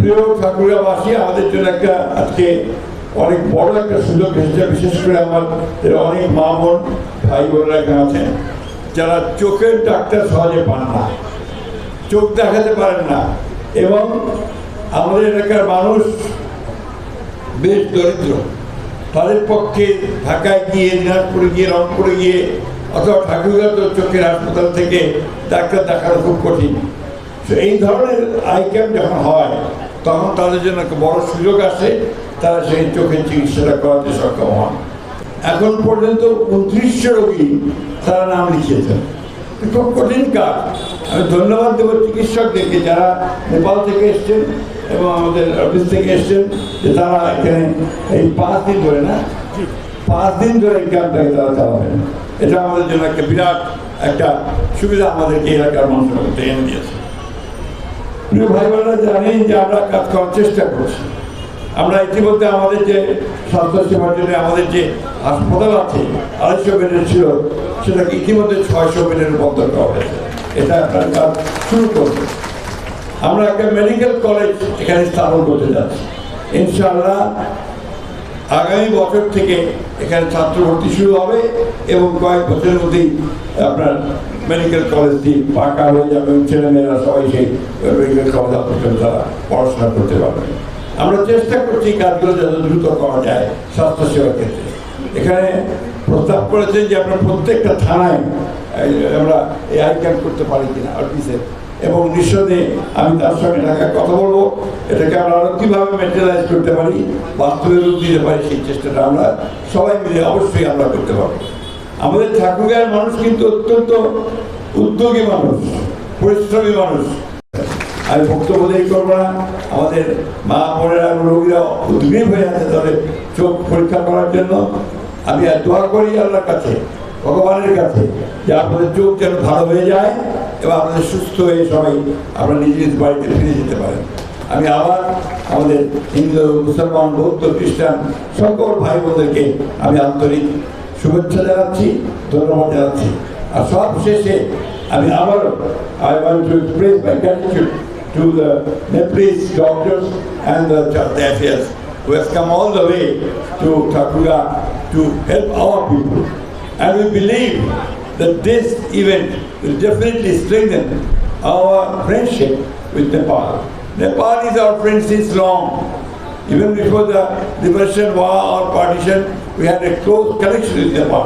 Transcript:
প্রিয় ঠাকুরাবাসী, আমাদের জন্য একটা আজকে অনেক বড় একটা সুযোগ এসেছে। বিশেষ করে আমাদের অনেক মা বোন ভাই বোনরা এখানে আছেন যারা চোখের ডাক্তার সহজে পান না, চোখ দেখাতে পারেন না, এবং আমাদের এলাকার মানুষ বেশ দরিদ্র। তাদের পক্ষে ঢাকায় গিয়ে, দিনাজপুরে গিয়ে, রংপুরে গিয়ে অথবা ঠাকুরগাঁও চোখের হাসপাতাল থেকে ডাক্তার দেখানো খুব কঠিন। তো এই ধরনের আই ক্যাম্প যখন হয় তখন তাদের জন্য একটা বড় সুযোগ আসে, তারা সেই চোখের চিকিৎসাটা করাতে সক্ষম হন। এখন পর্যন্ত 2900 রোগী তারা নাম লিখিয়েছেন। খুব কঠিন কাজ। আমি ধন্যবাদ দেবো চিকিৎসকদেরকে যারা নেপাল থেকে এসছেন এবং আমাদের অফিস থেকে এসছেন, যে তারা এখানে এই 5 দিন ধরে এই ক্যাম্পটাকে তারা চালাবেন। এটা আমাদের জন্য একটা বিরাট একটা সুবিধা আমাদেরকে এলাকার মানুষের মধ্যে এনে দিয়েছে। প্রিয় ভাই বোনেরা, জানেন যে আমরা কাজ করার চেষ্টা করছি। আমরা ইতিমধ্যে আমাদের যে স্বাস্থ্যসেবার জন্য আমাদের যে হাসপাতাল আছে 250 বেডের ছিল, সেটাকে ইতিমধ্যে 600 বেডে রূপান্তর করা হয়েছে। এটা আপনার কাজ শুরু করছে। আমরা একটা মেডিকেল কলেজ এখানে স্থাপন করতে যাচ্ছি। ইনশাআল্লাহ আগামী বছর থেকে এখানে ছাত্র ভর্তি শুরু হবে এবং কয়েক বছরের মধ্যেই আপনার মেডিকেল কলেজটি পাকা হয়ে যাবে এবং ছেলেমেয়েরা সবাই সেই মেডিকেল কলেজ হাসপাতালে তারা পড়াশোনা করতে পারবে। আমরা চেষ্টা করছি কাজগুলো যত দ্রুত করা যায় স্বাস্থ্যসেবার ক্ষেত্রে। এখানে প্রস্তাব করেছেন যে আপনার প্রত্যেকটা থানায় আমরা এই আই ক্যাম্প করতে পারি কিনা অফিসে, এবং নিঃসন্দেহে আমি তার সঙ্গে ঢাকায় কথা বলবো, এটাকে আমরা আরও কীভাবে ম্যাটেরিয়ালাইজ করতে পারি, বাস্তবে রূপ দিতে পারি, সেই চেষ্টাটা আমরা সবাই মিলে অবশ্যই আমরা করতে পারবো। আমাদের ঠাকুরগাঁয়ের মানুষ কিন্তু অত্যন্ত উদ্যোগী মানুষ, পরিশ্রমী মানুষ। আমি বক্তব্য দিয়ে করবো না। আমাদের মা বোনেরা রোগীরা উদ্গ্রীব হয়ে আছে তাদের চোখ পরীক্ষা করার জন্য। আমি দোয়া করি আল্লাহর কাছে, ভগবানের কাছে, যে আপনাদের চোখ যেন ভালো হয়ে যায় এবং আপনাদের সুস্থ হয়ে সবাই আপনার নিজ নিজ বাড়িতে ফিরে যেতে পারেন। আমি আবার আমাদের হিন্দু, মুসলমান, বৌদ্ধ, খ্রিস্টান সকল ভাই বোনদেরকে আমি আন্তরিক শুভেচ্ছা জানাচ্ছি, ধন্যবাদ জানাচ্ছি। আর সব শেষে আমি আবারও I want to express my gratitude to the Nepalese doctors and the Charter Affairs who has come all the way to ठाकुरगाँव to help our people. And we believe that this event will definitely strengthen our friendship with Nepal. Nepal is our friend since long. Even before the liberation war or partition, we had a close connection with Nepal.